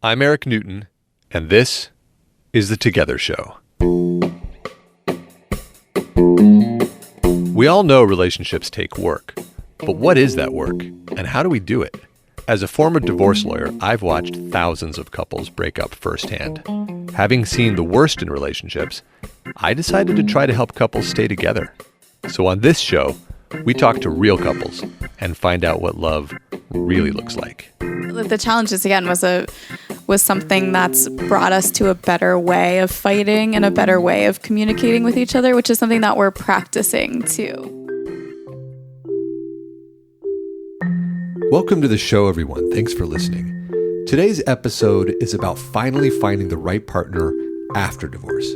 I'm Eric Newton, and this is The Together Show. We all know relationships take work, but what is that work, and how do we do it? As a former divorce lawyer, I've watched thousands of couples break up firsthand. Having seen the worst in relationships, I decided to try to help couples stay together. So on this show, we talk to real couples and find out what love really looks like. The challenges, again, was something that's brought us to a better way of fighting and a better way of communicating with each other, which is something that we're practicing too. Welcome to the show, everyone. Thanks for listening. Today's episode is about finally finding the right partner after divorce.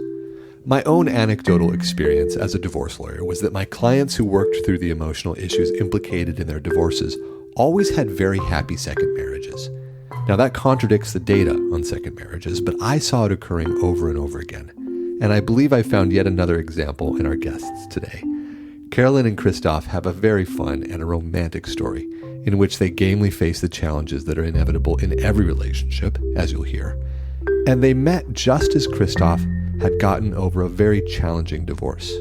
My own anecdotal experience as a divorce lawyer was that my clients who worked through the emotional issues implicated in their divorces always had very happy second marriages. Now that contradicts the data on second marriages, but I saw it occurring over and over again. And I believe I found yet another example in our guests today. Carolyn and Christof have a very fun and a romantic story in which they gamely face the challenges that are inevitable in every relationship, as you'll hear. And they met just as Christof had gotten over a very challenging divorce.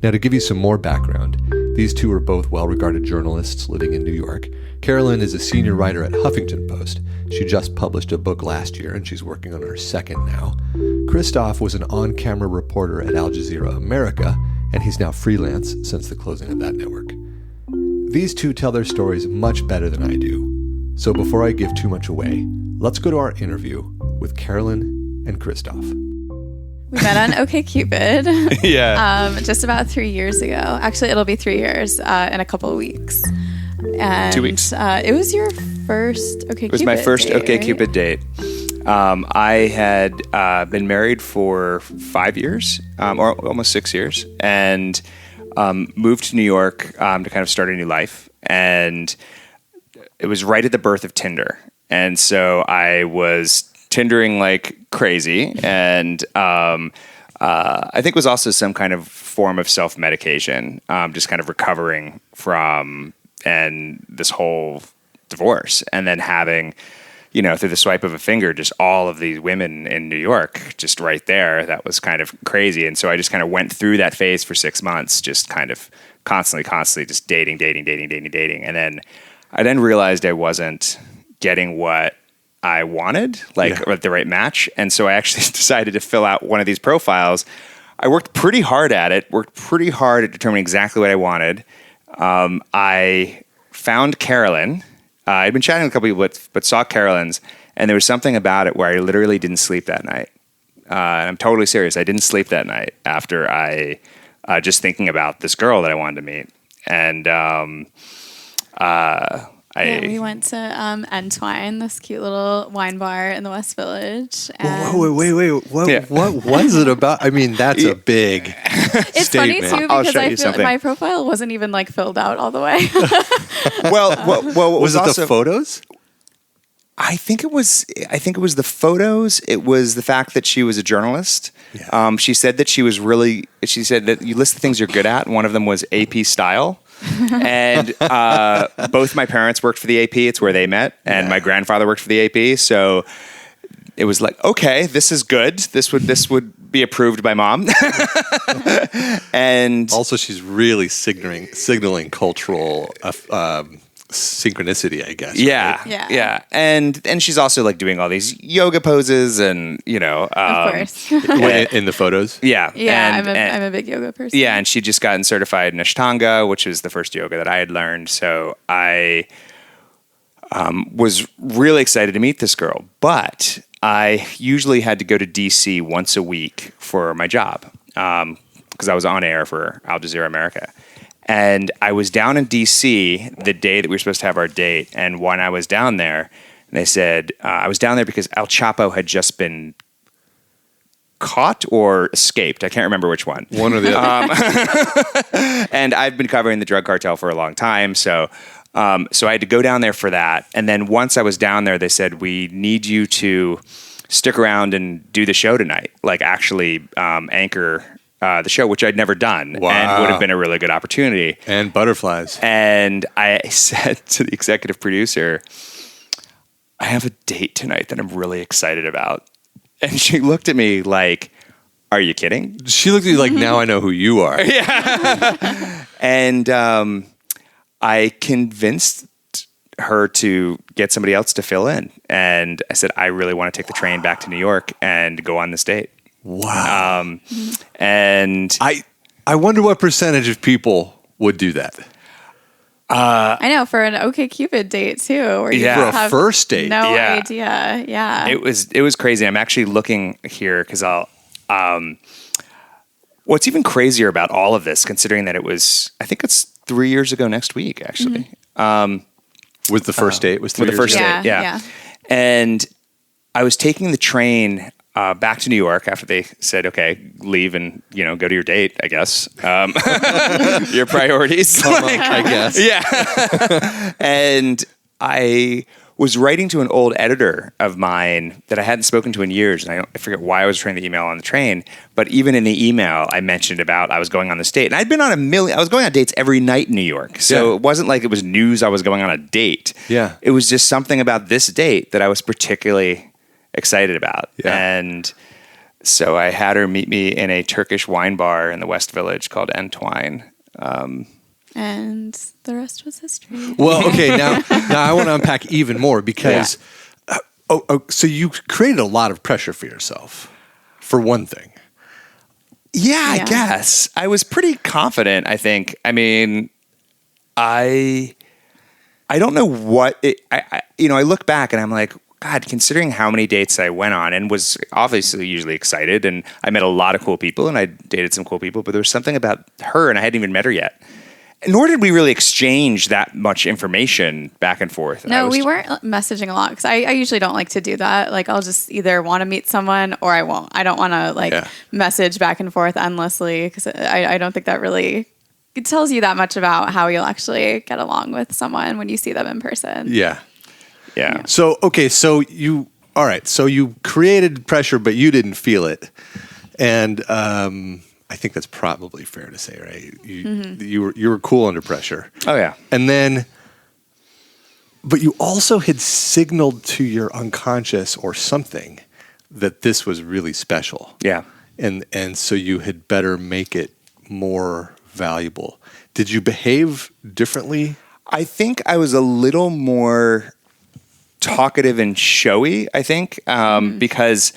Now, to give you some more background, these two are both well-regarded journalists living in New York. Carolyn is a senior writer at Huffington Post. She just published a book last year, and she's working on her second now. Christof was an on-camera reporter at Al Jazeera America, and he's now freelance since the closing of that network. These two tell their stories much better than I do. So before I give too much away, let's go to our interview with Carolyn and Christof. We met on OkCupid. Yeah. Just about 3 years ago. Actually, it'll be 3 years in a couple of weeks. And 2 weeks. It was your first OkCupid date. It was my first date, OkCupid right? date. I had been married for 5 years, or almost 6 years, and moved to New York to kind of start a new life. And it was right at the birth of Tinder. And so I was Tindering like crazy. And I think it was also some kind of form of self-medication, just kind of recovering from and this whole divorce. And then having, you know, through the swipe of a finger, just all of these women in New York, just right there. That was kind of crazy. And so I just kind of went through that phase for 6 months, just kind of constantly just dating. And then I realized I wasn't getting what I wanted, the right match. And so I actually decided to fill out one of these profiles. I worked pretty hard at it, at determining exactly what I wanted. I found Carolyn. I'd been chatting with a couple people, but saw Carolyn's, and there was something about it where I literally didn't sleep that night. And I'm totally serious. I didn't sleep that night after I just thinking about this girl that I wanted to meet. And we went to Entwine, this cute little wine bar in the West Village. And Wait. What was it about? I mean, that's a big it's statement. funny too I'll because show I you feel something. my profile wasn't even filled out all the way. Well, Was it also, the photos? I think it was the photos. It was the fact that she was a journalist. Yeah. She said that she said that you list the things you're good at, and one of them was AP style. And both my parents worked for the AP. It's where they met. And my grandfather worked for the AP. So it was like, okay, this is good. This would be approved by mom. And Also, she's really signaling cultural synchronicity, I guess. yeah, Right? yeah. And she's also doing all these yoga poses and, Of course. In the photos? Yeah. Yeah, And- I'm a big yoga person. Yeah, and she'd just gotten certified in Ashtanga, which was the first yoga that I had learned. So I was really excited to meet this girl. But I usually had to go to D.C. once a week for my job because I was on air for Al Jazeera America. And I was down in D.C. the day that we were supposed to have our date. And when I was down there, they said, I was down there because El Chapo had just been caught or escaped. I can't remember which one. One or the other. And I've been covering the drug cartel for a long time. So I had to go down there for that. And then once I was down there, they said, we need you to stick around and do the show tonight. Actually anchor the show, which I'd never done. Wow. And would have been a really good opportunity. And butterflies. And I said to the executive producer, I have a date tonight that I'm really excited about. And she looked at me like, are you kidding? She looked at you like, now I know who you are. Yeah. And I convinced her to get somebody else to fill in. And I said, I really want to take the train back to New York and go on this date. Wow. And I wonder what percentage of people would do that. I know, for an OkCupid date too, where you Yeah. just For a have first date. no Yeah. idea. Yeah. it was crazy. I'm actually looking here because what's even crazier about all of this, considering that I think it's 3 years ago next week, actually. Was the first date? Was 3 With the years first ago? date, yeah. And I was taking the train back to New York after they said, okay, leave and, go to your date, I guess. Your priorities. I guess. Yeah. And I was writing to an old editor of mine that I hadn't spoken to in years. And I forget why I was returning the email on the train. But even in the email, I mentioned about I was going on this date. And I'd been on I was going on dates every night in New York. So Yeah. It wasn't like it was news I was going on a date. Yeah. It was just something about this date that I was particularly excited about. Yeah. And so I had her meet me in a Turkish wine bar in the West Village called Entwine. And the rest was history. Well, okay, now I want to unpack even more because, so you created a lot of pressure for yourself, for one thing. Yeah, I Yeah. guess. I was pretty confident, I think. I mean, I don't know what I look back and I'm like, God, considering how many dates I went on and was obviously usually excited, and I met a lot of cool people and I dated some cool people, but there was something about her and I hadn't even met her yet. Nor did we really exchange that much information back and forth. No, we weren't messaging a lot because I usually don't like to do that. Like, I'll just either want to meet someone or I won't. I don't want to message back and forth endlessly because I don't think that really it tells you that much about how you'll actually get along with someone when you see them in person. Yeah. Yeah. So, okay, so you created pressure, but you didn't feel it. And I think that's probably fair to say, right? You were cool under pressure. Oh, yeah. And then, but you also had signaled to your unconscious or something that this was really special. Yeah. And so you had better make it more valuable. Did you behave differently? I think I was a little more talkative and showy, I think, because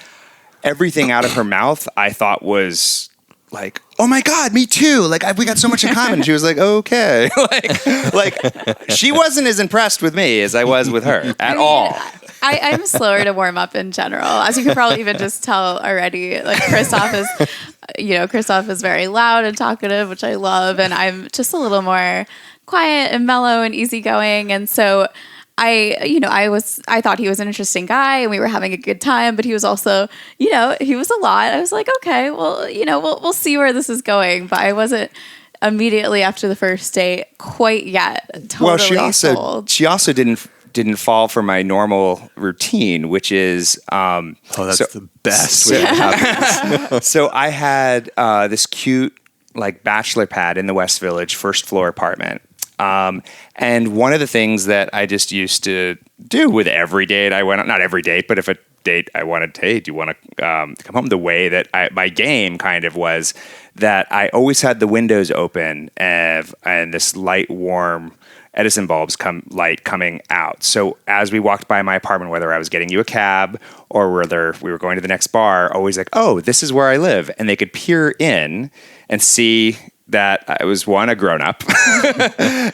everything out of her mouth I thought was like, oh my God, me too. Like we got so much in common. She was like, okay. like she wasn't as impressed with me as I was with her at all. I'm slower to warm up in general, as you can probably even just tell already. Like Christof is very loud and talkative, which I love, and I'm just a little more quiet and mellow and easygoing. And so I thought he was an interesting guy and we were having a good time, but he was also, he was a lot. I was like, okay, well, we'll see where this is going. But I wasn't immediately after the first date quite yet totally sold. She also didn't fall for my normal routine, which is that's the best way to have this. So I had this cute bachelor pad in the West Village, first floor apartment. And one of the things that I just used to do with every date I went on, not every date, but if a date I wanted to, hey, do you want to come home? The way that my game kind of was that I always had the windows open and this light, warm Edison bulbs coming out. So as we walked by my apartment, whether I was getting you a cab or whether we were going to the next bar, always like, oh, this is where I live. And they could peer in and see that I was, one, a grown-up,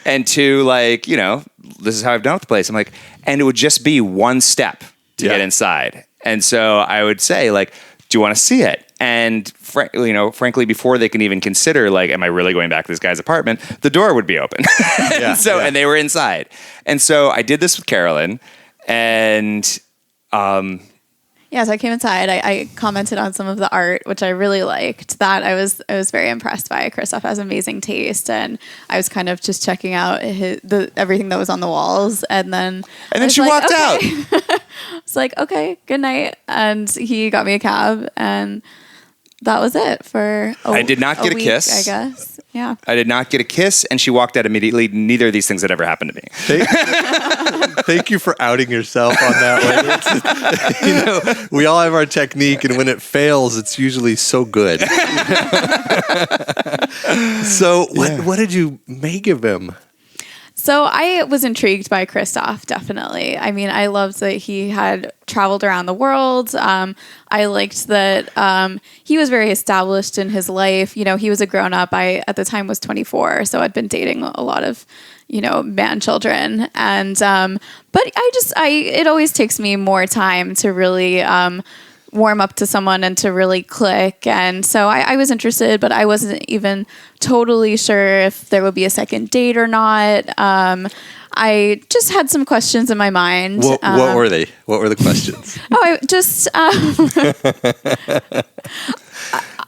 and two, this is how I've done with the place. I'm like, and it would just be one step to get inside. And so I would say, do you want to see it? And frankly, before they can even consider, am I really going back to this guy's apartment? The door would be open. And they were inside. And so I did this with Carolyn, and so I came inside. I commented on some of the art, which I really liked. That I was very impressed by. Christof has amazing taste, and I was kind of just checking out everything that was on the walls, and then she walked out. I was like, okay, good night, and he got me a cab, and that was it for. I did not get a week, kiss. I guess. Yeah. I did not get a kiss, and she walked out immediately. Neither of these things had ever happened to me. Thank you for outing yourself on that one. We all have our technique, and when it fails, it's usually so good. So, what did you make of him? So I was intrigued by Christof, definitely. I mean, I loved that he had traveled around the world. I liked that he was very established in his life. He was a grown-up. I, at the time, was 24, so I'd been dating a lot of, man children. And but it always takes me more time to really warm up to someone and to really click. And so I was interested, but I wasn't even totally sure if there would be a second date or not. I just had some questions in my mind. What were they? What were the questions?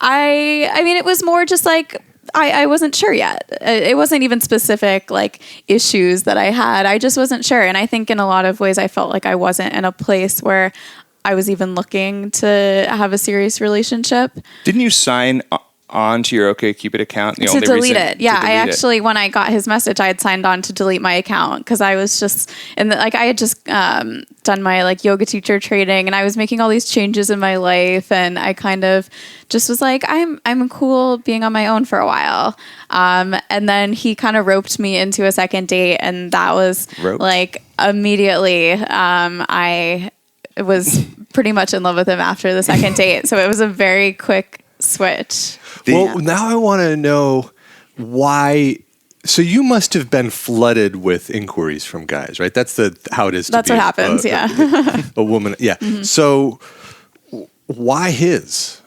I mean, it was more just like, I wasn't sure yet. It wasn't even specific like issues that I had. I just wasn't sure. And I think in a lot of ways I felt like I wasn't in a place where I was even looking to have a serious relationship. Didn't you sign on to your OkCupid account? To delete it. Yeah, I actually, when I got his message, I had signed on to delete my account because I was just, I had just done my yoga teacher training, and I was making all these changes in my life, and I kind of just was like, I'm cool being on my own for a while. And then he kind of roped me into a second date, and that was immediately, I was pretty much in love with him after the second date. So it was a very quick switch. Now I want to know why. So you must have been flooded with inquiries from guys, right? That's how it is. That's what happens. A woman. Yeah. Mm-hmm. So why his?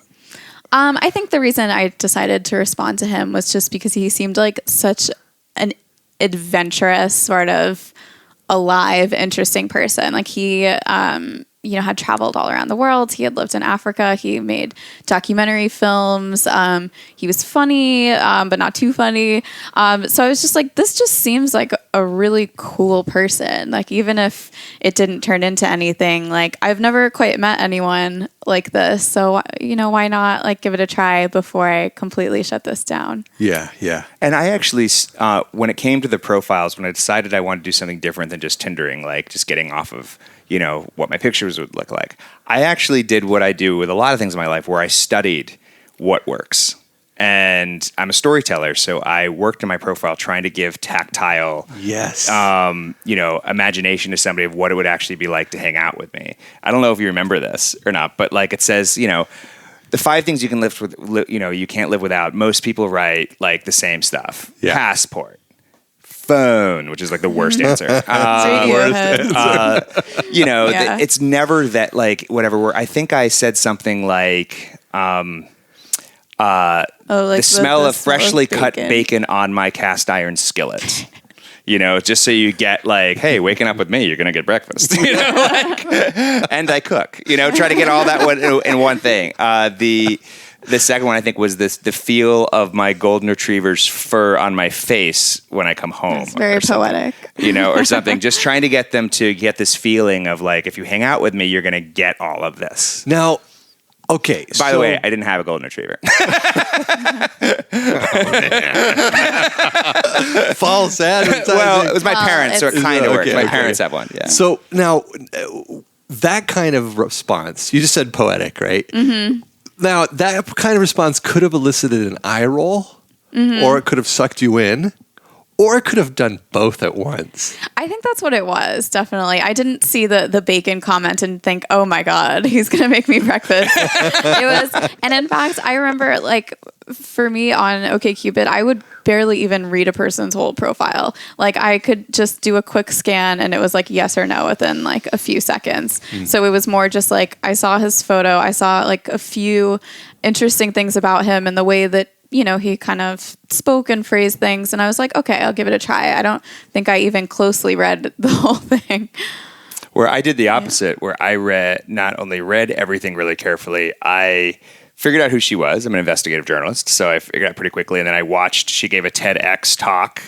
I think the reason I decided to respond to him was just because he seemed like such an adventurous, sort of alive, interesting person. Like he, had traveled all around the world. He had lived in Africa. He made documentary films. He was funny, but not too funny. So I was just like, this just seems like a really cool person. Like, even if it didn't turn into anything, I've never quite met anyone like this. So, why not give it a try before I completely shut this down? Yeah. Yeah. And I actually, when it came to the profiles, when I decided I wanted to do something different than just Tindering, just getting off of what my pictures would look like, I actually did what I do with a lot of things in my life, where I studied what works. And I'm a storyteller, so I worked in my profile trying to give tactile, imagination to somebody of what it would actually be like to hang out with me. I don't know if you remember this or not, but it says, the 5 things you can live with, you can't live without. Most people write the same stuff. Yeah. Passport. Phone, which is the worst answer. It's never that whatever. I think I said something the smell of freshly cut bacon on my cast iron skillet. Just so you get hey, waking up with me, you're gonna get breakfast. And I cook. Try to get all that in one thing. The second one, I think, was the feel of my golden retriever's fur on my face when I come home. It's very poetic. Or something. Just trying to get them to get this feeling of if you hang out with me, you're going to get all of this. Now, okay. By the way, I didn't have a golden retriever. False advertising. Well, it was my parents, so it kind of worked. My parents have one, yeah. So now, that kind of response, you just said poetic, right? Mm-hmm. Now, that kind of response could have elicited an eye roll, or it could have sucked you in, or it could have done both at once. I think that's what it was, definitely. I didn't see the bacon comment and think, oh my God, he's going to make me breakfast. And in fact, I remember, for me on OkCupid, I would barely even read a person's whole profile. I could just do a quick scan, and it was yes or no within a few seconds. So it was more just I saw his photo, I saw a few interesting things about him and the way that he kind of spoke and phrased things, and I was like, okay, I'll give it a try. I don't think I even closely read the whole thing. Where I did the opposite, where I not only read everything really carefully, I figured out who she was. I'm an investigative journalist, so I figured out pretty quickly. And then she gave a TEDx talk,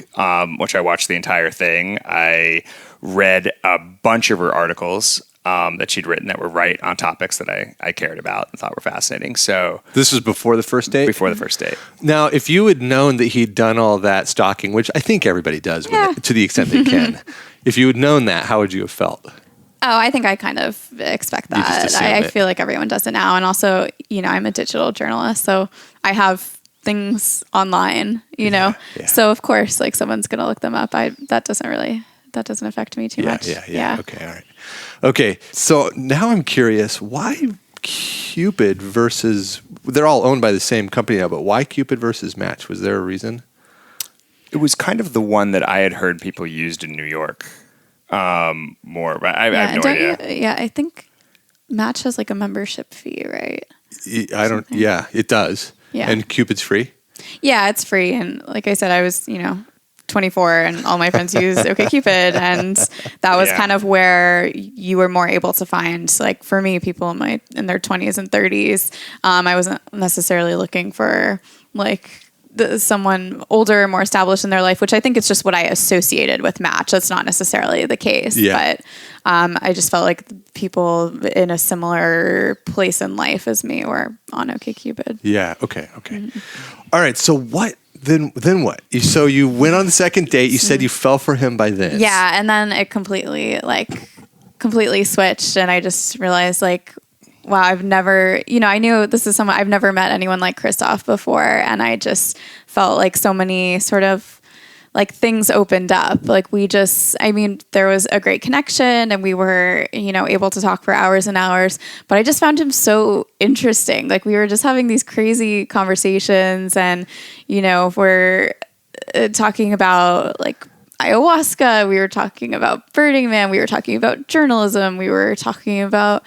which I watched the entire thing. I read a bunch of her articles that she'd written that were right on topics that I cared about and thought were fascinating. So this was before the first date? Before the first date. Now, if you had known that he'd done all that stalking, which I think everybody does to the extent they can, If you had known that, how would you have felt? Oh, I think I kind of expect You just that. assume I it. feel like everyone does it now. And also, I'm a digital journalist, so I have things online, Yeah. So of course, like someone's going to look them up. That doesn't affect me too much. Yeah. Okay. All right. Okay. So now I'm curious, why Cupid versus, they're all owned by the same company now, but why Cupid versus Match? Was there a reason? It was kind of the one that I had heard people used in New York more. But I have no idea. I think Match has like a membership fee, right? I don't, yeah, it does. Yeah. And Cupid's free? Yeah, it's free. And like I said, I was, 24 and all my friends use OkCupid. And that was kind of where you were more able to find, like for me, people in their 20s and 30s. I wasn't necessarily looking for like someone older, more established in their life, which I think it's just what I associated with Match. That's not necessarily the case, but I just felt like people in a similar place in life as me were on OkCupid. Yeah. Okay. All right. So what? Then what? So you went on the second date. You said you fell for him by then. Yeah, and then it completely switched, and I just realized like, wow, I've never, I knew this is someone, I've never met anyone like Christof before, and I just felt like so many sort of like things opened up. Like there was a great connection and we were, able to talk for hours and hours, but I just found him so interesting. Like we were just having these crazy conversations and, we're talking about like ayahuasca. We were talking about Burning Man. We were talking about journalism. We were talking about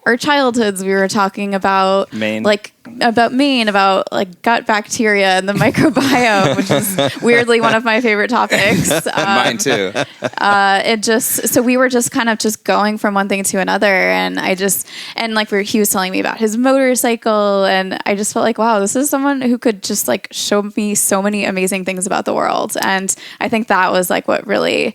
our childhoods. We were talking about Maine, about like gut bacteria and the microbiome, which is weirdly one of my favorite topics. Mine too. So we were just kind of just going from one thing to another, and he was telling me about his motorcycle, and I just felt like, wow, this is someone who could just like show me so many amazing things about the world, and I think that was like what really.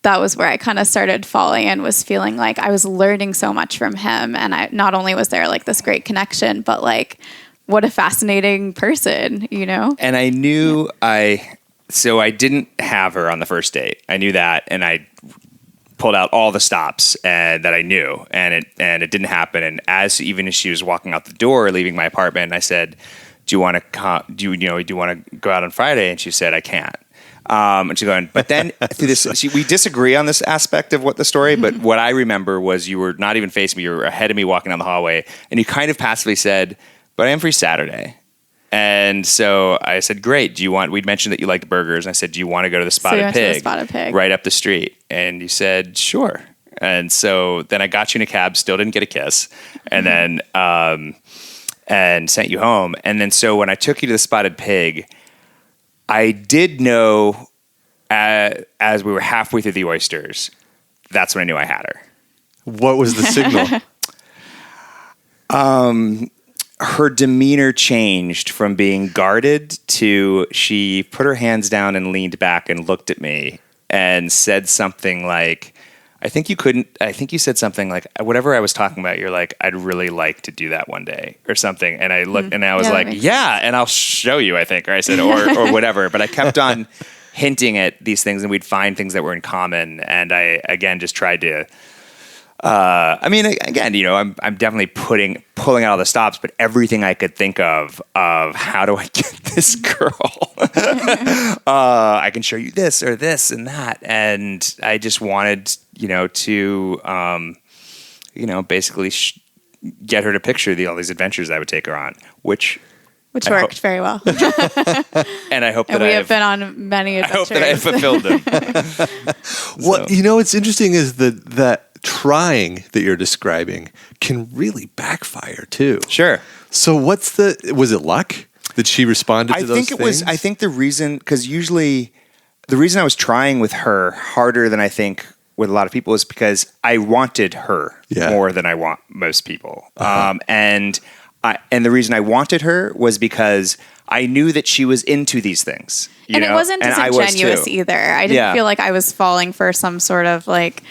That was where I kind of started falling and was feeling like I was learning so much from him. And I not only was there like this great connection, but like what a fascinating person, And I knew so I didn't have her on the first date. I knew that. And I pulled out all the stops that I knew, and it didn't happen. And even as she was walking out the door, leaving my apartment, I said, do you want to go out on Friday? And she said, I can't. And she's going, but then through this, we disagree on this aspect of what the story, but what I remember was you were not even facing me, you were ahead of me walking down the hallway, and you kind of passively said, but I am free Saturday. And so I said, great. We'd mentioned that you liked burgers. And I said, do you want to go to the Spotted Pig right up the street? And you said, sure. And so then I got you in a cab, still didn't get a kiss. And then, and sent you home. And then, so when I took you to the Spotted Pig, I did know as we were halfway through the oysters, that's when I knew I had her. What was the signal? Her demeanor changed from being guarded to she put her hands down and leaned back and looked at me and said something like, I think you said something like, whatever I was talking about, you're like, I'd really like to do that one day or something. And I looked and I was like, yeah, and I'll show you, I think. Or I said, or whatever. But I kept on hinting at these things and we'd find things that were in common. And I, again, just tried to, I'm definitely pulling out all the stops, but everything I could think of how do I get this girl? I can show you this or this and that. And I just wanted, to, basically get her to picture all these adventures I would take her on, which worked very well. And I hope that we have been on many adventures. I hope that I fulfilled them. What's interesting is that trying that you're describing can really backfire too. Sure. So was it luck that she responded to those things? I think the reason, because usually the reason I was trying with her harder than I think with a lot of people is because I wanted her more than I want most people. And the reason I wanted her was because I knew that she was into these things. It wasn't disingenuous either. I didn't feel like I was falling for some sort of like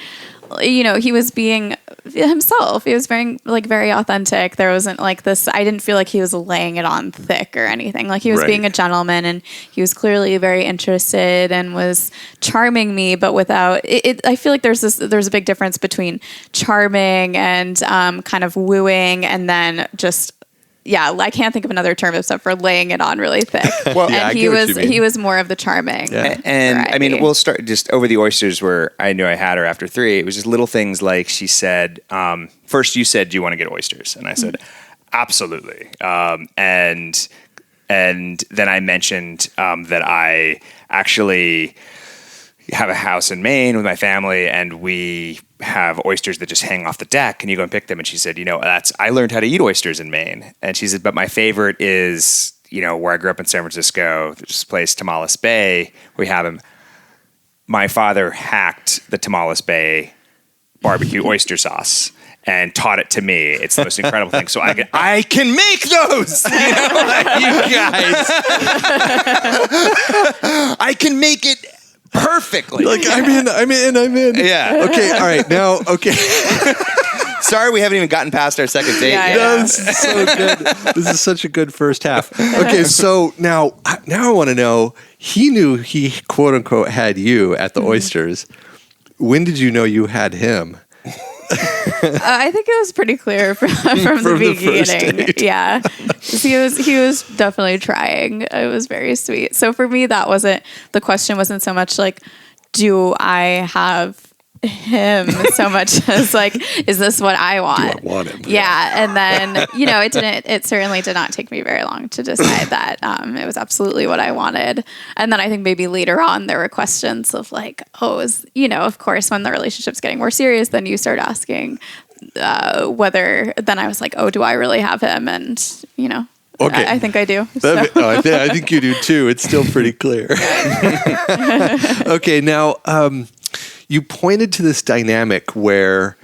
he was being himself. He was very authentic. There wasn't like this, I didn't feel like he was laying it on thick or anything. Like he was being a gentleman, and he was clearly very interested and was charming me, but without it. I feel like there's a big difference between charming and kind of wooing, and then just, I can't think of another term except for laying it on really thick. Well, and he was more of the charming. Yeah. And variety. I mean, we'll start just over the oysters where I knew I had her after 3. It was just little things like she said, first you said, do you want to get oysters? And I said, absolutely. And then I mentioned that I actually have a house in Maine with my family, and we have oysters that just hang off the deck, and you go and pick them. And she said, I learned how to eat oysters in Maine. And she said, but my favorite is, where I grew up in San Francisco, there's this place, Tamales Bay, we have them. My father hacked the Tamales Bay barbecue oyster sauce and taught it to me. It's the most incredible thing. So I can make those, you guys. I can make it perfectly. Like, I'm in. Yeah. Okay. All right. Now, okay. Sorry, we haven't even gotten past our second date yet. No, this is so good. This is such a good first half. Okay. So now I want to know, he knew he quote unquote had you at the oysters. When did you know you had him? I think it was pretty clear from the beginning. Yeah, he was definitely trying. It was very sweet. So for me, the question wasn't so much like, do I have him, so much as like, is this what I want? Do I want him? Yeah, and then it certainly did not take me very long to decide that it was absolutely what I wanted. And then I think maybe later on there were questions of like, of course, when the relationship's getting more serious, then you start asking whether. Then I was like, do I really have him? And okay. I think I do. I think you do too. It's still pretty clear. Okay, now you pointed to this dynamic where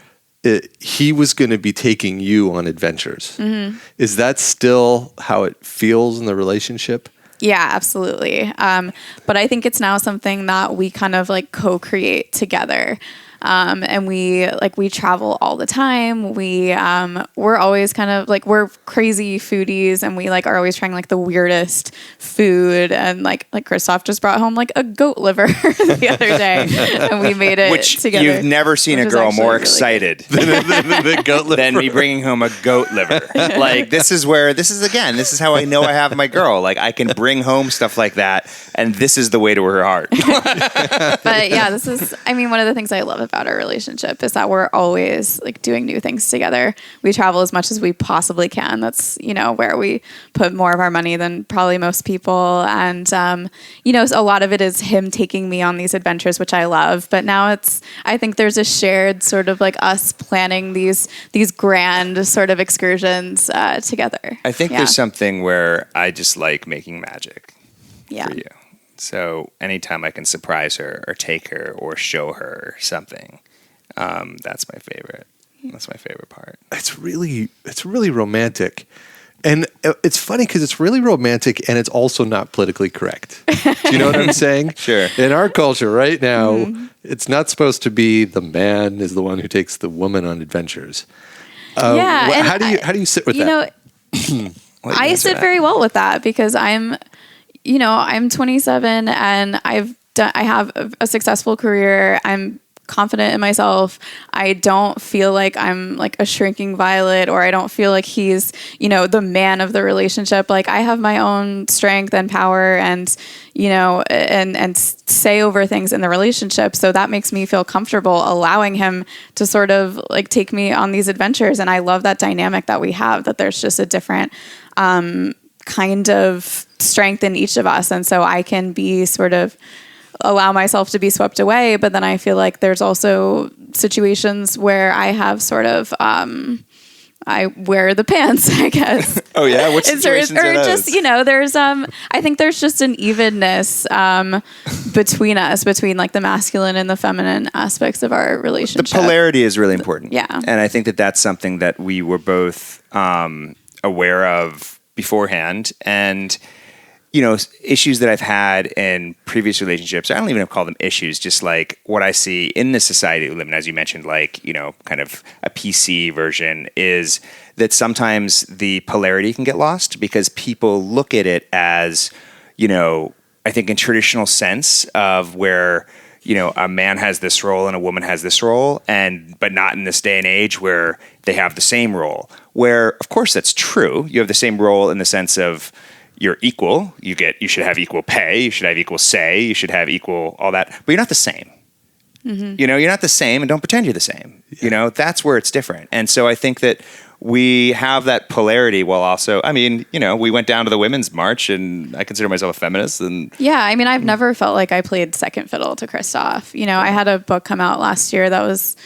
he was going to be taking you on adventures. Mm-hmm. Is that still how it feels in the relationship? Yeah, absolutely. But I think it's now something that we kind of like co-create together. And we travel all the time. We're always kind of like, we're crazy foodies, and we like are always trying like the weirdest food. And like Christof just brought home like a goat liver the other day, and we made it together. You've never seen a girl more excited than the goat liver. Than me bringing home a goat liver. Like this is how I know I have my girl. Like I can bring home stuff like that, and this is the way to her heart. But yeah, one of the things I love about our relationship is that we're always like doing new things together. We travel as much as we possibly can. That's, where we put more of our money than probably most people. And, so a lot of it is him taking me on these adventures, which I love. But now I think there's a shared sort of like us planning these grand sort of excursions together. I think there's something where I just like making magic for you. So anytime I can surprise her or take her or show her something, that's my favorite. That's my favorite part. It's really romantic. And it's funny because it's really romantic and it's also not politically correct. Do you know what I'm saying? Sure. In our culture right now, it's not supposed to be the man is the one who takes the woman on adventures. How do you sit with that? I sit very well with that because I'm 27 and I have a successful career. I'm confident in myself. I don't feel like I'm like a shrinking violet, or I don't feel like he's, the man of the relationship. Like I have my own strength and power and, and say over things in the relationship. So that makes me feel comfortable allowing him to sort of like take me on these adventures. And I love that dynamic that we have, that there's just a different, kind of strength in each of us. And so I can be sort of allow myself to be swept away. But then I feel like there's also situations where I have sort of, I wear the pants, I guess. Oh yeah? What situations are those? Just, there's, I think there's just an evenness, between us, between like the masculine and the feminine aspects of our relationship. The polarity is really important. Yeah. And I think that that's something that we were both, aware of beforehand. And, issues that I've had in previous relationships, I don't even call them issues, just like what I see in the society we live in, as you mentioned, like, kind of a PC version, is that sometimes the polarity can get lost because people look at it as, I think in traditional sense of where, a man has this role and a woman has this role, but not in this day and age where they have the same role, where of course that's true. You have the same role in the sense of, you're equal. You should have equal pay. You should have equal say. You should have equal all that. But you're not the same. Mm-hmm. You're not the same, and don't pretend you're the same. Yeah. That's where it's different. And so I think that we have that polarity while also, we went down to the Women's March, and I consider myself a feminist. And yeah, I've never felt like I played second fiddle to Christof. I had a book come out last year that was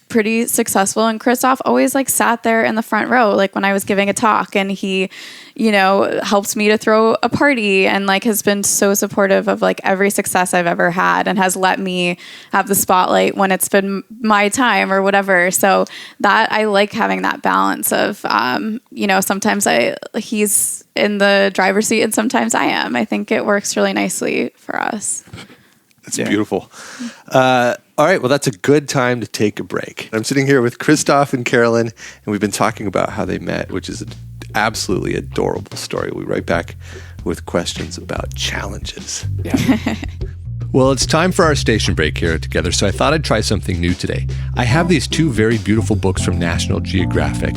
pretty successful, and Christof always sat there in the front row, when I was giving a talk, and he, helped me to throw a party, and has been so supportive of every success I've ever had, and has let me have the spotlight when it's been my time or whatever. So that I like having that balance of, sometimes he's in the driver's seat and sometimes I am. I think it works really nicely for us. That's beautiful. All right, well, that's a good time to take a break. I'm sitting here with Christof and Carolyn, and we've been talking about how they met, which is an absolutely adorable story. We'll be right back with questions about challenges. Yeah. Well, it's time for our station break here together, so I thought I'd try something new today. I have these two very beautiful books from National Geographic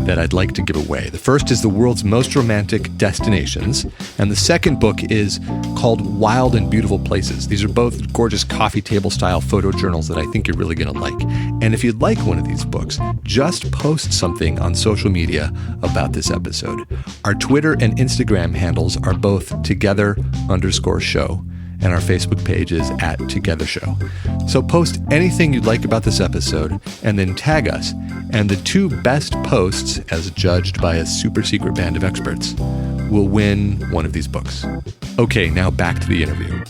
that I'd like to give away. The first is The World's Most Romantic Destinations, and the second book is called Wild and Beautiful Places. These are both gorgeous coffee table style photo journals that I think you're really going to like. And if you'd like one of these books, just post something on social media about this episode. Our Twitter and Instagram handles are both together_show. And our Facebook page is @TogetherShow. So post anything you'd like about this episode and then tag us. And the two best posts, as judged by a super secret band of experts, will win one of these books. Okay, now back to the interview.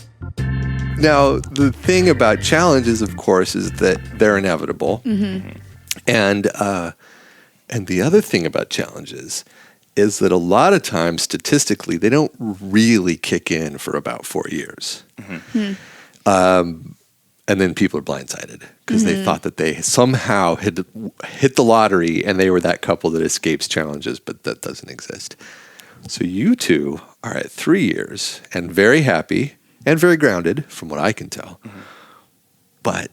Now, the thing about challenges, of course, is that they're inevitable. Mm-hmm. And the other thing about challenges is that a lot of times, statistically, they don't really kick in for about 4 years. Mm-hmm. And then people are blindsided because they thought that they somehow hit the lottery and they were that couple that escapes challenges, but that doesn't exist. So you two are at 3 years and very happy and very grounded, from what I can tell. Mm-hmm. But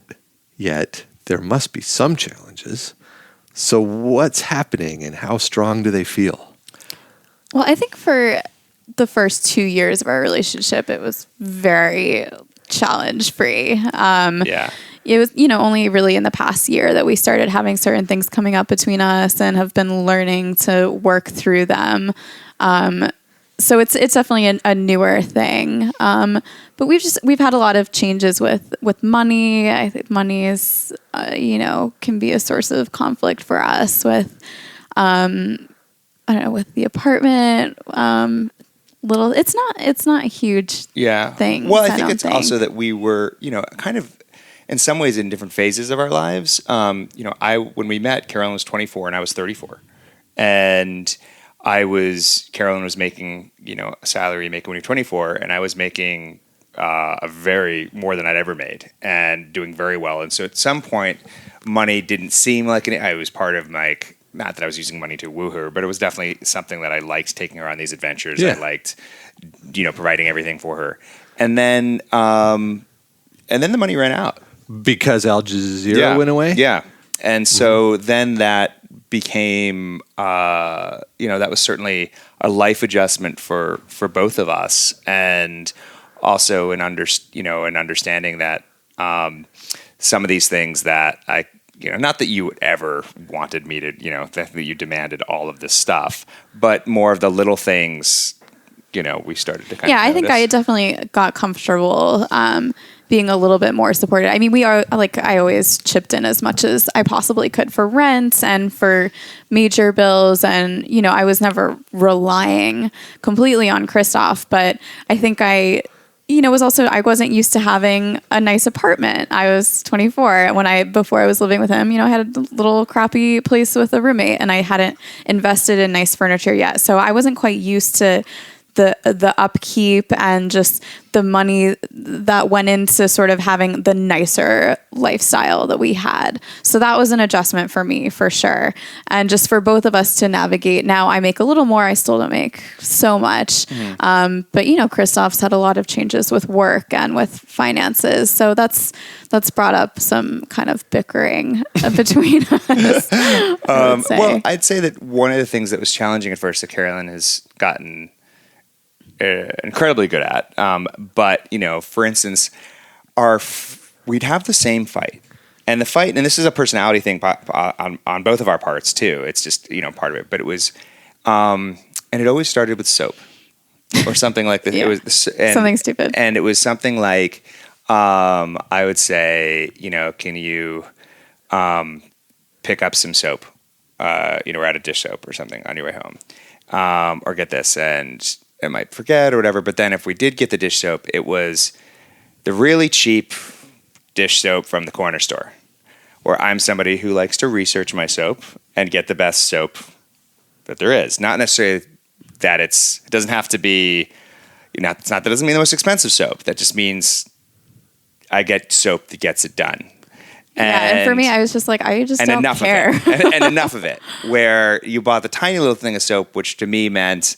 yet there must be some challenges. So what's happening and how strong do they feel? Well, I think for the first 2 years of our relationship, it was very challenge-free. It was, only really in the past year that we started having certain things coming up between us and have been learning to work through them. So it's definitely a newer thing. But we've had a lot of changes with money. I think money is, can be a source of conflict for us with, with the apartment, it's not a huge thing. Well, I think it's also that we were, kind of in some ways in different phases of our lives. When we met, Carolyn was 24 and I was 34. And Carolyn was making, a salary when you're 24, and I was making more than I'd ever made and doing very well. And so at some point, money didn't seem like I was part of not that I was using money to woo her, but it was definitely something that I liked, taking her on these adventures. Yeah. I liked, providing everything for her. And then the money ran out. Because Al Jazeera went away? Yeah. And so then that became, that was certainly a life adjustment for both of us. And also an understanding that some of these things that not that you ever wanted me to, that you demanded all of this stuff, but more of the little things, we started to kind of notice. I think I definitely got comfortable being a little bit more supported. I mean, we are, I always chipped in as much as I possibly could for rent and for major bills. And, I was never relying completely on Christof, but I think I wasn't used to having a nice apartment. I was 24 before I was living with him, I had a little crappy place with a roommate and I hadn't invested in nice furniture yet. So I wasn't quite used to the upkeep and just the money that went into sort of having the nicer lifestyle that we had. So that was an adjustment for me, for sure. And just for both of us to navigate. Now I make a little more. I still don't make so much. But Christof's had a lot of changes with work and with finances. So that's brought up some kind of bickering between us. Well, I'd say that one of the things that was challenging at first that Carolyn has gotten incredibly good at. But for instance, we'd have the same fight, and this is a personality thing on both of our parts too. It's just part of it. But it was, and it always started with soap or something like this. Yeah. It was something stupid, and it was something like, I would say, can you pick up some soap? We're out of dish soap or something on your way home, or get this, and I might forget or whatever. But then if we did get the dish soap, it was the really cheap dish soap from the corner store, where I'm somebody who likes to research my soap and get the best soap that there is. Not necessarily that it doesn't have to be, it's not that doesn't mean the most expensive soap. That just means I get soap that gets it done. And for me, I was just like, I just don't care. and enough of it, where you bought the tiny little thing of soap, which to me meant,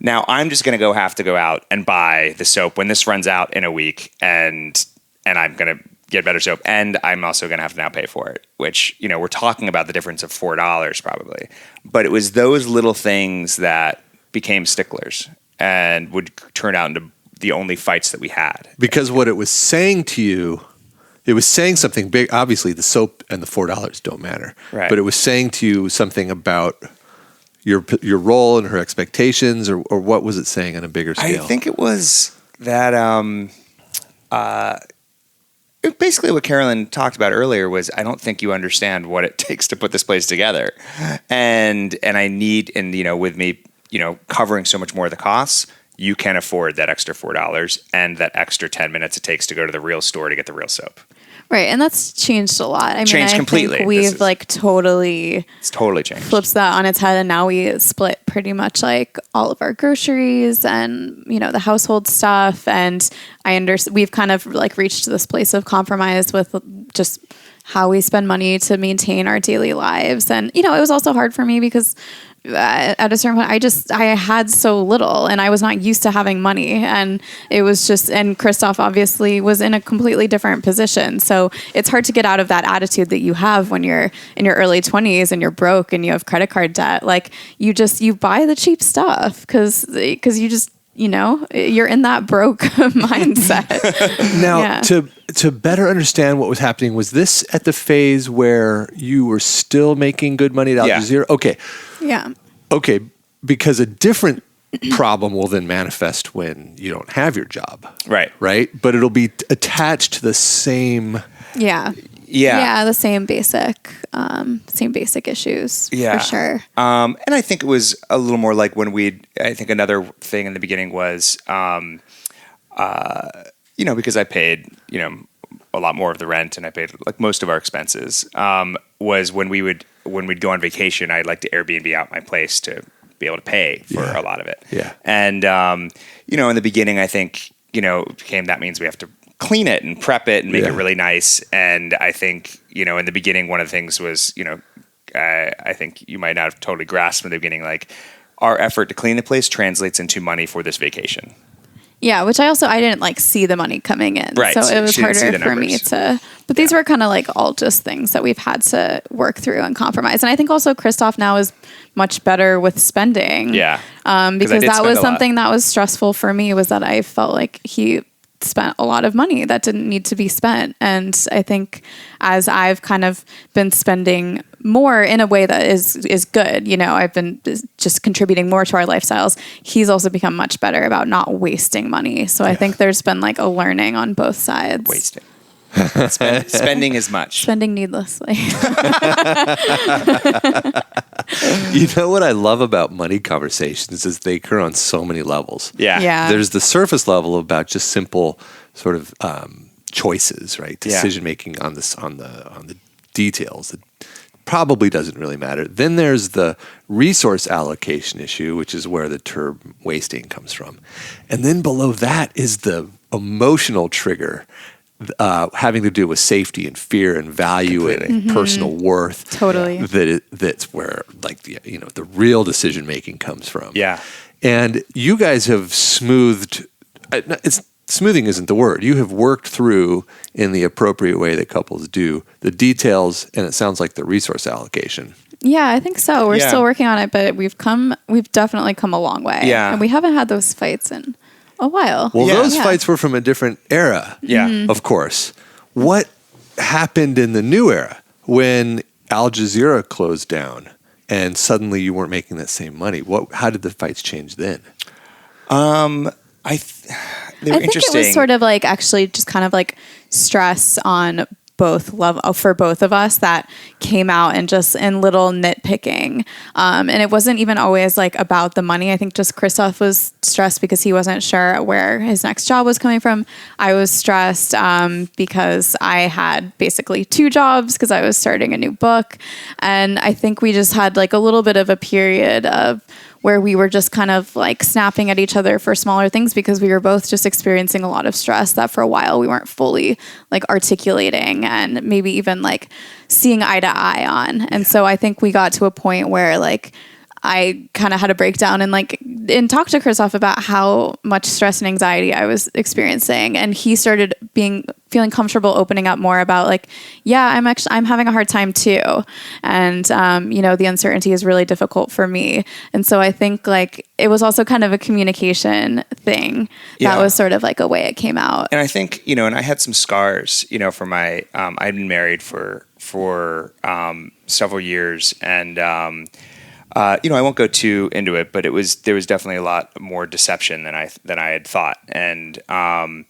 now I'm just going to have to go out and buy the soap when this runs out in a week, and I'm going to get better soap, and I'm also going to have to now pay for it, which, we're talking about the difference of $4 probably. But it was those little things that became sticklers and would turn out into the only fights that we had. Because what it was saying to you, it was saying something big. Obviously, the soap and the $4 don't matter. Right. But it was saying to you something about your role and her expectations, or what was it saying on a bigger scale? I think it was that basically what Carolyn talked about earlier was, I don't think you understand what it takes to put this place together. And I need, with me, covering so much more of the costs, you can afford that extra $4 and that extra 10 minutes it takes to go to the real store to get the real soap. Right, and that's changed a lot. I completely. Think we've It's totally changed. Flips that on its head, and now we split pretty much like all of our groceries and the household stuff. And we've kind of like reached this place of compromise with just how we spend money to maintain our daily lives. And it was also hard for me because at a certain point, I had so little, and I was not used to having money, and it was just, and Christof obviously was in a completely different position. So it's hard to get out of that attitude that you have when you're in your early 20s and you're broke and you have credit card debt. Like you buy the cheap stuff because you just, you're in that broke mindset. Now, to better understand what was happening, was this at the phase where you were still making good money at Al Jazeera? Okay. Yeah. Okay, because a different problem will then manifest when you don't have your job. Right. Right? But it'll be attached to the same... Yeah. Yeah, the same basic issues. Yeah. For sure. And I think it was a little more like when I think another thing in the beginning was, because I paid, a lot more of the rent and I paid like most of our expenses, was when we'd go on vacation, I'd like to Airbnb out my place to be able to pay for a lot of it. Yeah. And, in the beginning, I think, that means we have to clean it and prep it and make it really nice. And I think, in the beginning, one of the things was, I think you might not have totally grasped in the beginning, like our effort to clean the place translates into money for this vacation. Yeah, which I didn't see the money coming in. Right. So it was harder for me to, but these were kind of all just things that we've had to work through and compromise. And I think also Christof now is much better with spending. Yeah. Because that was something that was stressful for me, was that I felt like he spent a lot of money that didn't need to be spent. And I think as I've kind of been spending more in a way that is good, I've been just contributing more to our lifestyles, he's also become much better about not wasting money. So I think there's been a learning on both sides. Wasting. Spending as much. Spending needlessly. You know what I love about money conversations is they occur on so many levels. Yeah. There's the surface level about just simple sort of choices, right? Decision making on the details, the probably doesn't really matter. Then there's the resource allocation issue, which is where the term wasting comes from. And then below that is the emotional trigger, having to do with safety and fear and value and personal worth. Totally. That's where like the real decision making comes from. Yeah. And you guys have smoothed. Smoothing isn't the word. You have worked through in the appropriate way that couples do the details, and it sounds like the resource allocation. Yeah, I think so. We're still working on it, but we've definitely come a long way. Yeah. And we haven't had those fights in a while. Well, those fights were from a different era. Yeah. Of course. What happened in the new era when Al Jazeera closed down and suddenly you weren't making that same money? How did the fights change then? I think it was sort of like actually just kind of like stress on for both of us that came out and just in little nitpicking. And it wasn't even always like about the money. I think just Christof was stressed because he wasn't sure where his next job was coming from. I was stressed because I had basically 2 jobs because I was starting a new book. And I think we just had like a little bit of a period of where we were just kind of like snapping at each other for smaller things because we were both just experiencing a lot of stress that for a while we weren't fully like articulating and maybe even like seeing eye to eye on. And so I think we got to a point where like I kind of had a breakdown and talk to Christof about how much stress and anxiety I was experiencing. And he started feeling comfortable opening up more about like, yeah, I'm having a hard time too. And, the uncertainty is really difficult for me. And so I think like it was also kind of a communication thing that was sort of like a way it came out. And I think, and I had some scars, for my, I'd been married for several years and, I won't go too into it, but there was definitely a lot more deception than I had thought, and one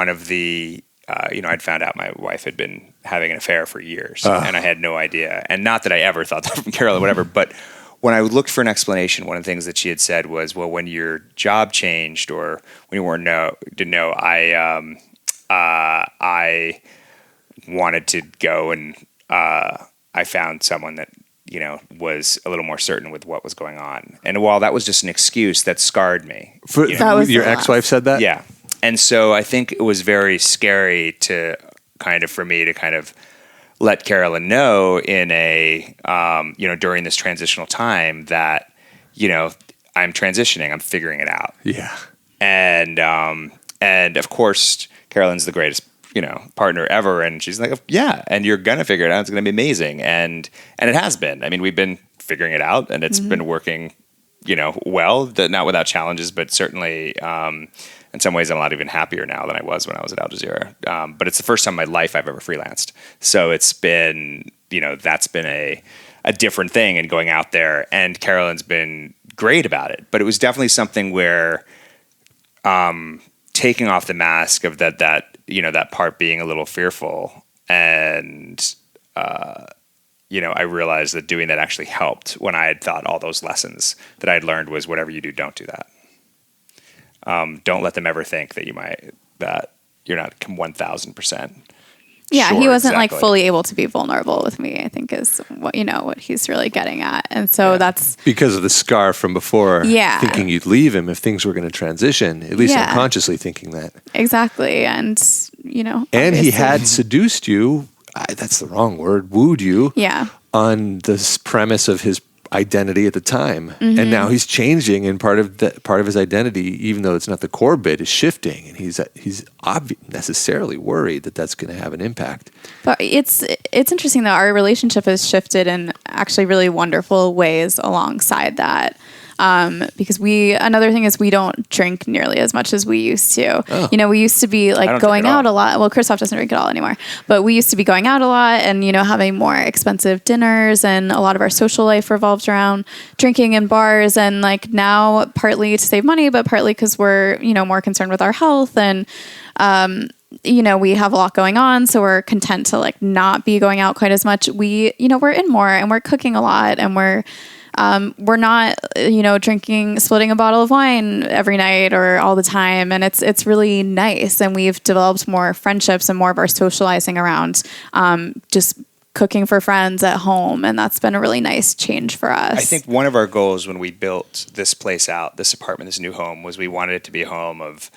of the I'd found out my wife had been having an affair for years, and I had no idea, and not that I ever thought that from Carolyn, whatever, but when I looked for an explanation, one of the things that she had said was, well, when your job changed or when you didn't know, I wanted to go and I found someone that, was a little more certain with what was going on. And while that was just an excuse, that scarred me. Your ex-wife said that? Yeah. And so I think it was very scary for me to let Carolyn know in during this transitional time that, I'm transitioning, I'm figuring it out. Yeah. And of course, Carolyn's the greatest partner ever. And she's like, yeah, and you're going to figure it out. It's going to be amazing. And it has been. I mean, we've been figuring it out and it's been working, well, not without challenges, but certainly in some ways I'm a lot even happier now than I was when I was at Al Jazeera. But it's the first time in my life I've ever freelanced. So it's been, that's been a different thing and going out there, and Carolyn's been great about it. But it was definitely something where taking off the mask of that part being a little fearful, and I realized that doing that actually helped when I had thought all those lessons that I had learned was whatever you do, don't do that. Don't let them ever think that you're not 1,000%. Yeah, sure, he wasn't exactly. like fully able to be vulnerable with me, I think is what he's really getting at. And so that's because of the scar from before, thinking you'd leave him if things were going to transition, at least unconsciously thinking that. Exactly. And, and he had seduced you, that's the wrong word, wooed you on this premise of his identity at the time. And now he's changing, and part of his identity, even though it's not the core bit, is shifting, and he's necessarily worried that that's going to have an impact. But it's interesting that our relationship has shifted in actually really wonderful ways alongside that. Because another thing is we don't drink nearly as much as we used to. Oh. We used to be like going out a lot. Well, Christof doesn't drink at all anymore, but we used to be going out a lot and, having more expensive dinners, and a lot of our social life revolved around drinking in bars. And like now, partly to save money, but partly because we're, more concerned with our health, and, we have a lot going on, so we're content to like not be going out quite as much. We're in more, and we're cooking a lot, and we're we're not, splitting a bottle of wine every night or all the time. And it's really nice. And we've developed more friendships and more of our socializing around just cooking for friends at home. And that's been a really nice change for us. I think one of our goals when we built this place out, this apartment, this new home, was we wanted it to be a home of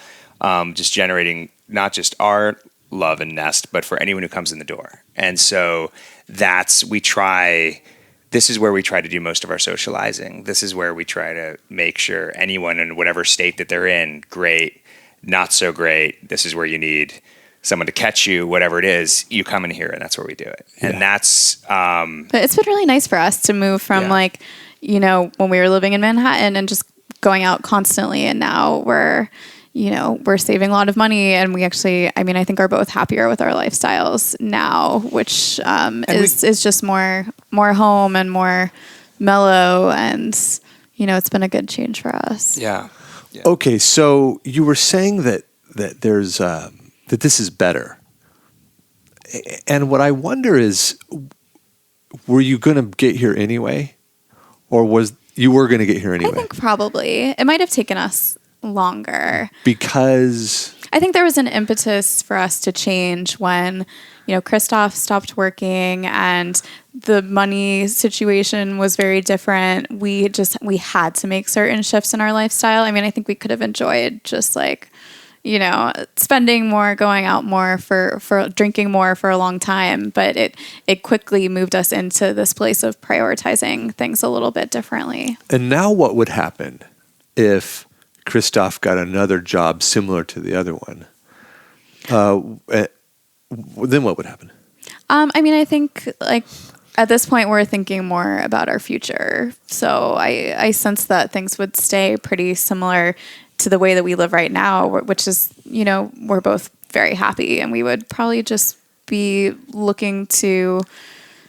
just generating not just our love and nest, but for anyone who comes in the door. And so this is where we try to do most of our socializing. This is where we try to make sure anyone in whatever state that they're in, great, not so great, this is where you need someone to catch you, whatever it is, you come in here and that's where we do it. Yeah. And that's... but it's been really nice for us to move from when we were living in Manhattan and just going out constantly. And now we're saving a lot of money, and we actually, I think are both happier with our lifestyles now, which is just more home and more mellow. And, it's been a good change for us. Yeah. Okay. So you were saying that there's, that this is better. And what I wonder is, were you going to get here anyway? Or you were going to get here anyway? I think probably. It might have taken us longer. Because? I think there was an impetus for us to change when, Christof stopped working and the money situation was very different. We had to make certain shifts in our lifestyle. I think we could have enjoyed just spending more, going out more, for drinking more for a long time. But it quickly moved us into this place of prioritizing things a little bit differently. And now what would happen if Christof got another job similar to the other one? Then what would happen? I think at this point we're thinking more about our future. So I sense that things would stay pretty similar to the way that we live right now, which is, we're both very happy, and we would probably just be looking to,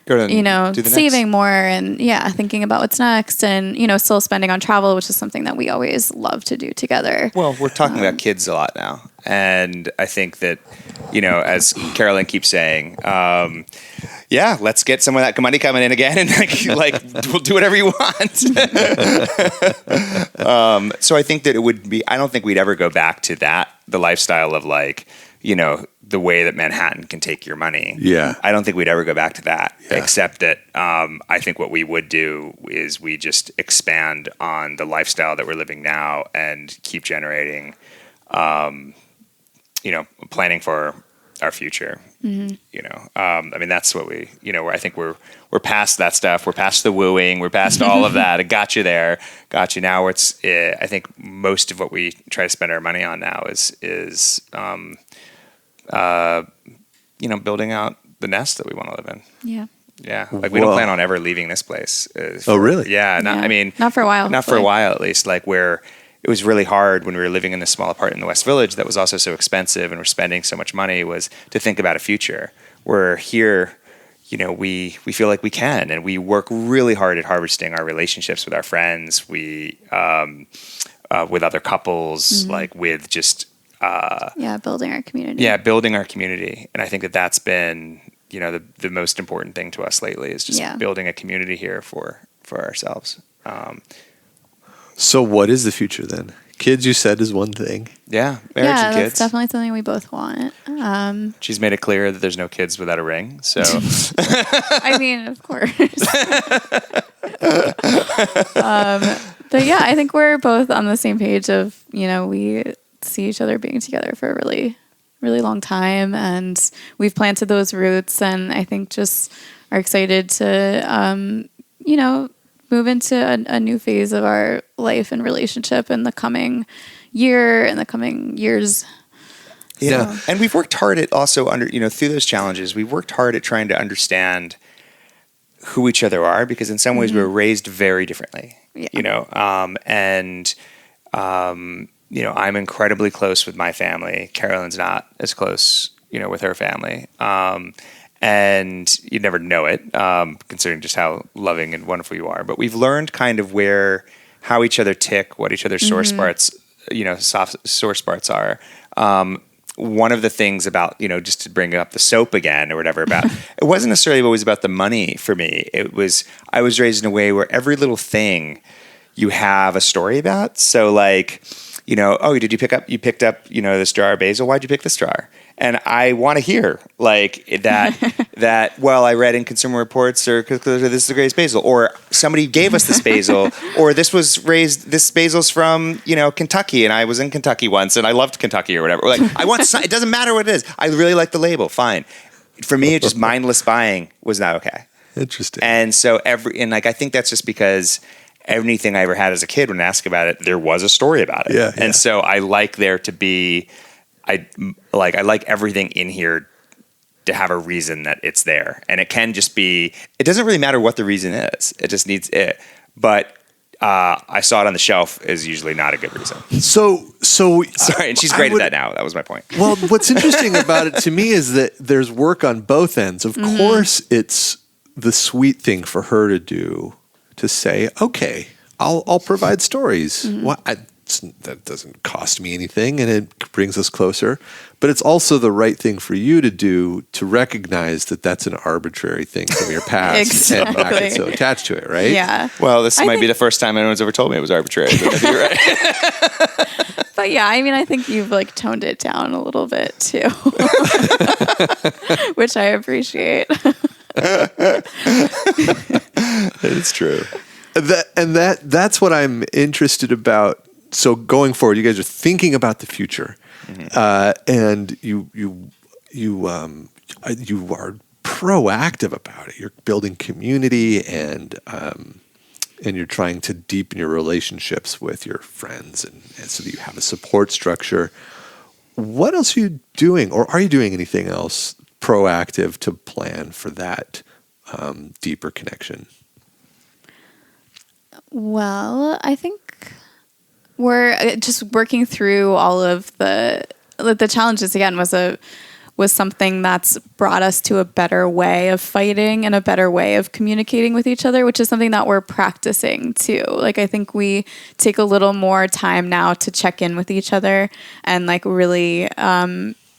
saving more and thinking about what's next, and, still spending on travel, which is something that we always love to do together. Well, we're talking about kids a lot now. And I think that, as Carolyn keeps saying, let's get some of that money coming in again, and we'll do whatever you want. So I think that it would be, I don't think we'd ever go back to the lifestyle of the way that Manhattan can take your money. Yeah. I don't think we'd ever go back to that, except that I think what we would do is we just expand on the lifestyle that we're living now and keep generating, planning for our future. Mm-hmm. That's what we, I think we're past that stuff. We're past the wooing. We're past all of that. It got you there. Got you. Now it's, I think most of what we try to spend our money on now is building out the nest that we want to live in. Yeah. Yeah. We don't plan on ever leaving this place. Oh, really? Yeah. Not for a while. Not for a while, at least. It was really hard when we were living in this small apartment in the West Village that was also so expensive and we're spending so much money, was to think about a future. We're here, we feel like we can, and we work really hard at harvesting our relationships with our friends, with other couples, mm-hmm. With just... building our community. Yeah, building our community. And I think that that's been, the most important thing to us lately, is just building a community here for ourselves. So what is the future then? Kids, you said, is one thing. Yeah, marriage and kids. That's definitely something we both want. She's made it clear that there's no kids without a ring, so... of course. But I think we're both on the same page of, we see each other being together for a really, really long time, and we've planted those roots, and I think just are excited to, move into a new phase of our life and relationship in the coming year and the coming years. Yeah. So. And we've worked hard at also through those challenges, we've worked hard at trying to understand who each other are, because in some ways we were raised very differently, I'm incredibly close with my family. Carolyn's not as close, with her family. And you'd never know it, considering just how loving and wonderful you are. But we've learned kind of how each other tick, what each other's source parts, soft source parts are. one of the things about, just to bring up the soap again or whatever about, it wasn't necessarily always about the money for me. I was raised in a way where every little thing you have a story about. So like, did you picked up, this jar of basil? Why'd you pick this jar? And I want to hear like that, well, I read in Consumer Reports or this is the greatest basil, or somebody gave us this basil, or this basil's from, Kentucky, and I was in Kentucky once and I loved Kentucky or whatever. Or like, it doesn't matter what it is. I really like the label. Fine. For me, just mindless buying was not okay. Interesting. And so I think that's just because anything I ever had as a kid, when asked about it, there was a story about it. Yeah. And so I like there to be, I like everything in here to have a reason that it's there. And it can just be, it doesn't really matter what the reason is. It just needs it. But I saw it on the shelf is usually not a good reason. So sorry, and she's great at that now. That was my point. Well, what's interesting about it to me is that there's work on both ends. Of course, it's the sweet thing for her to do, to say, okay, I'll provide stories. That doesn't cost me anything, and it brings us closer. But it's also the right thing for you to do, to recognize that that's an arbitrary thing from your past and not get so attached to it, right? Yeah. Well, this might be the first time anyone's ever told me it was arbitrary. But you're right. But yeah, I think you've like toned it down a little bit too, which I appreciate. It's true. That's what I'm interested about. So going forward, you guys are thinking about the future, and you are proactive about it. You're building community, and you're trying to deepen your relationships with your friends, and so that you have a support structure. What else are you doing, or are you doing anything else proactive to plan for that deeper connection? Well, I think we're just working through all of the challenges. Again, was something that's brought us to a better way of fighting and a better way of communicating with each other, which is something that we're practicing too. Like, I think we take a little more time now to check in with each other and like really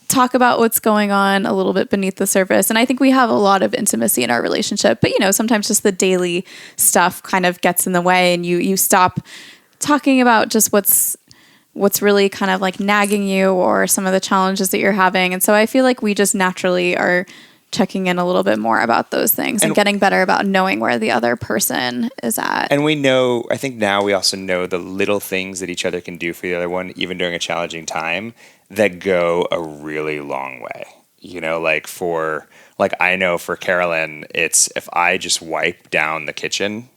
talk about what's going on a little bit beneath the surface. And I think we have a lot of intimacy in our relationship, but sometimes just the daily stuff kind of gets in the way, and you stop talking about just what's really kind of like nagging you or some of the challenges that you're having. And so I feel like we just naturally are checking in a little bit more about those things and getting better about knowing where the other person is at. And I think now we also know the little things that each other can do for the other one, even during a challenging time, that go a really long way. I know for Carolyn, it's if I just wipe down the kitchen,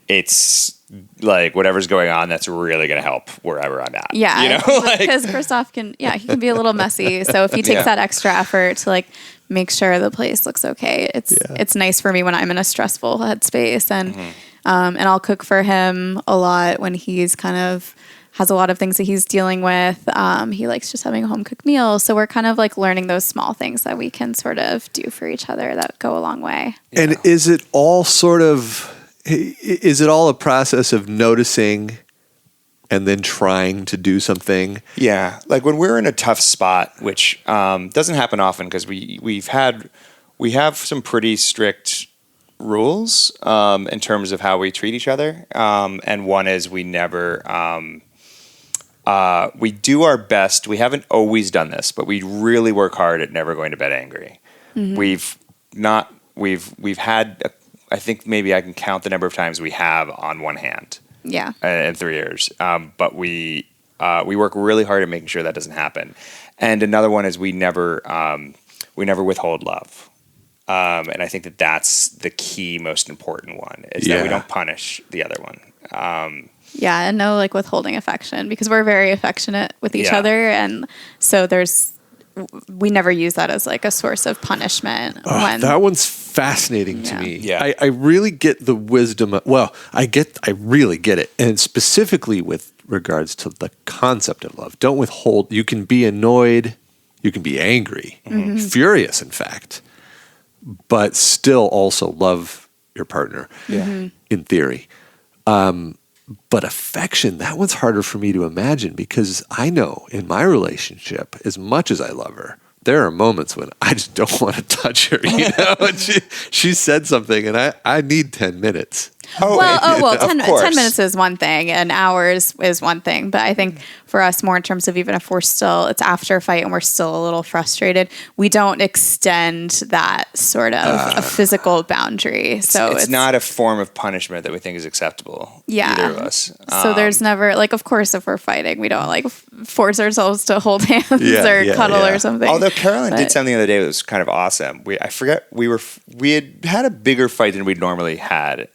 it's like whatever's going on, that's really going to help wherever I'm at. Yeah. Because Christof he can be a little messy. So if he takes that extra effort to like make sure the place looks okay, it's nice for me when I'm in a stressful headspace, and I'll cook for him a lot when he's kind of has a lot of things that he's dealing with. He likes just having a home cooked meal. So we're kind of like learning those small things that we can sort of do for each other that go a long way. And is it all a process of noticing and then trying to do something? Yeah. Like when we're in a tough spot, which doesn't happen often because we have some pretty strict rules in terms of how we treat each other. And one is we never, we do our best. We haven't always done this, but we really work hard at never going to bed angry. Mm-hmm. We've had, I think maybe I can count the number of times we have on one hand. Yeah. In 3 years. But we work really hard at making sure that doesn't happen. And another one is we never withhold love. And I think that's the key, most important one is that we don't punish the other one. And no like withholding affection, because we're very affectionate with each other. And so we never use that as like a source of punishment. That one's fascinating to me. Yeah. I really get the wisdom. I really get it. And specifically with regards to the concept of love, don't withhold. You can be annoyed. You can be angry, furious, in fact, but still also love your partner in theory. But affection, that one's harder for me to imagine because I know in my relationship, as much as I love her, there are moments when I just don't want to touch her, and she said something and I need 10 minutes. 10 minutes is one thing and hours is one thing. But I think for us, more in terms of even if it's after a fight and we're still a little frustrated, we don't extend that sort of a physical boundary. So it's not a form of punishment that we think is acceptable. Yeah. Either of us. So there's never, of course, if we're fighting, we don't force ourselves to hold hands or cuddle or something. Although Carolyn did something the other day that was kind of awesome. We had a bigger fight than we'd normally had.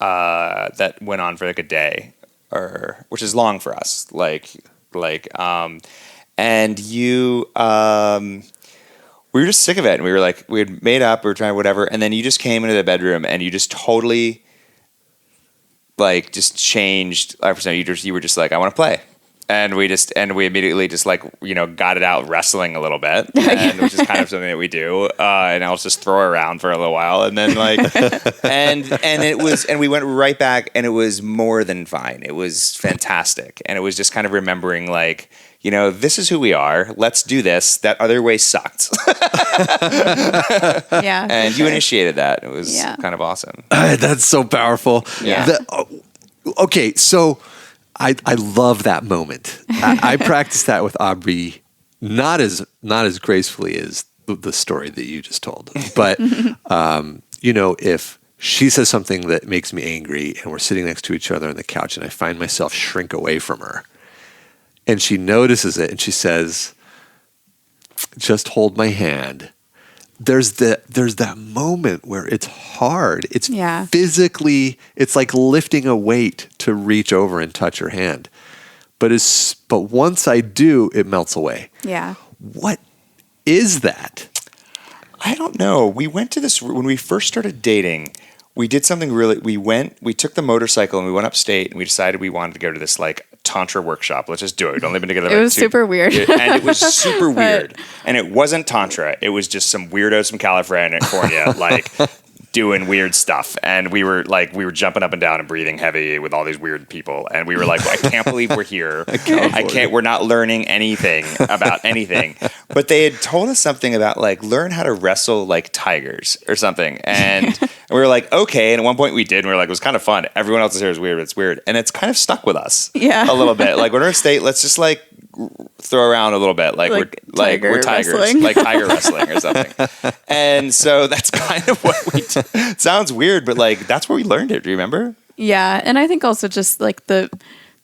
That went on for a day, which is long for us. And you, we were just sick of it, and we had made up, we were trying whatever, and then you just came into the bedroom and you just totally, just changed our persona. You were just like, I want to play. And we immediately just got it out wrestling a little bit, which is kind of something that we do. And I'll just throw her around for a little while, and then and we went right back, and it was more than fine. It was fantastic, and it was just kind of remembering this is who we are. Let's do this. That other way sucked. Yeah, and you initiated that. It was kind of awesome. That's so powerful. Yeah. Okay, so. I love that moment. I practiced that with Aubrey, not as gracefully as the story that you just told. But if she says something that makes me angry, and we're sitting next to each other on the couch, and I find myself shrink away from her, and she notices it, and she says, "Just hold my hand." There's that moment where it's hard. It's physically, it's like lifting a weight to reach over and touch her hand. But once I do, it melts away. Yeah. What is that? I don't know. We went to this, when we first started dating, we did something we took the motorcycle and we went upstate, and we decided we wanted to go to this Tantra workshop. Let's just do it. We'd only been together. It was super weird. And it was super weird. And it wasn't Tantra. It was just some weirdos from California, doing weird stuff. And we were jumping up and down and breathing heavy with all these weird people. And we were like, I can't believe we're here. We're not learning anything about anything. But they had told us something about learn how to wrestle like tigers or something. And we were like, okay. And at one point we did. And we were like, it was kind of fun. Everyone else is here is weird, but it's weird. And it's kind of stuck with us a little bit. When we're in state, let's just throw around a little bit. We're tigers, wrestling. like tiger wrestling or something. And so that's kind of what we do. It sounds weird, but that's where we learned it. Do you remember? Yeah. And I think also just the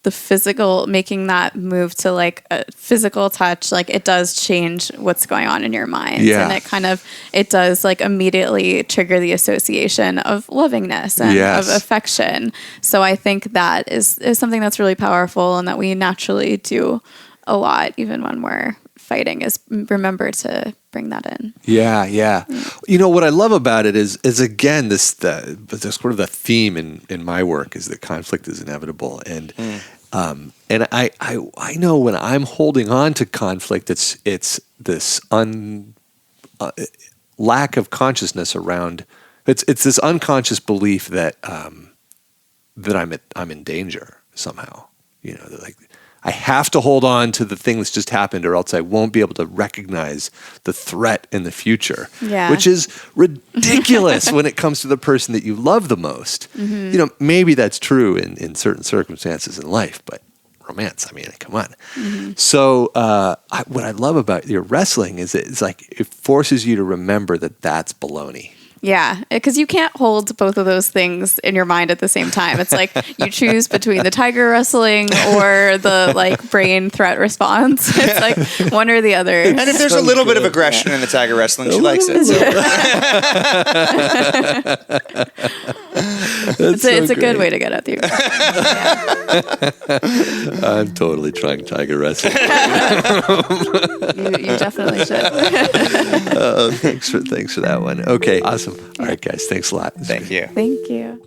physical, making that move to a physical touch, it does change what's going on in your mind. Yeah. And it does immediately trigger the association of lovingness and of affection. So I think that is something that's really powerful and that we naturally do a lot, even when we're fighting, is remember to bring that in. Yeah. What I love about it is again, the sort of the theme in my work is that conflict is inevitable. And I know when I'm holding on to conflict, it's this lack of consciousness around. It's this unconscious belief that I'm in danger somehow. I have to hold on to the thing that's just happened, or else I won't be able to recognize the threat in the future. Yeah. Which is ridiculous when it comes to the person that you love the most. Mm-hmm. Maybe that's true in certain circumstances in life, but romance, come on. Mm-hmm. So what I love about your wrestling is it forces you to remember that that's baloney. Yeah, because you can't hold both of those things in your mind at the same time. It's you choose between the tiger wrestling or the brain threat response. It's one or the other. And if there's a little bit of aggression in the tiger wrestling, she likes it. It's a good way to get at you. Yeah. I'm totally trying tiger wrestling. You definitely should. Thanks for that one. Okay, awesome. All right, guys. Thanks a lot. Thank you. Thank you.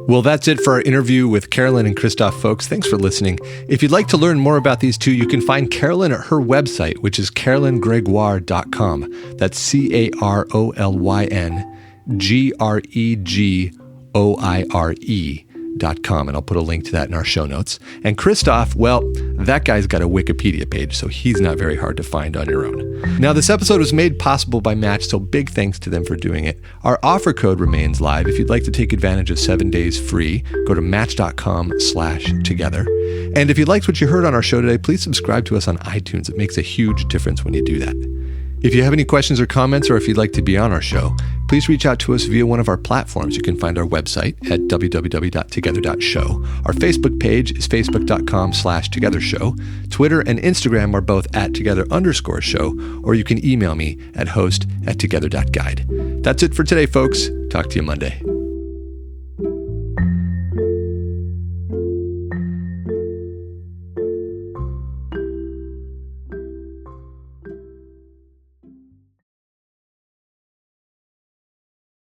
Well, that's it for our interview with Carolyn and Christof, folks. Thanks for listening. If you'd like to learn more about these two, you can find Carolyn at her website, which is carolyngregoire.com. That's CarolynGregoire.com. together.com, and I'll put a link to that in our show notes. And Christof, well, that guy's got a Wikipedia page, so he's not very hard to find on your own. Now, this episode was made possible by Match, so big thanks to them for doing it. Our offer code remains live. If you'd like to take advantage of 7 days free, go to match.com/together. And if you liked what you heard on our show today, please subscribe to us on iTunes. It makes a huge difference when you do that. If you have any questions or comments, or if you'd like to be on our show, please reach out to us via one of our platforms. You can find our website at www.together.show. Our Facebook page is facebook.com/togethershow. Twitter and Instagram are both @together_show, or you can email me at host@together.guide. That's it for today, folks. Talk to you Monday.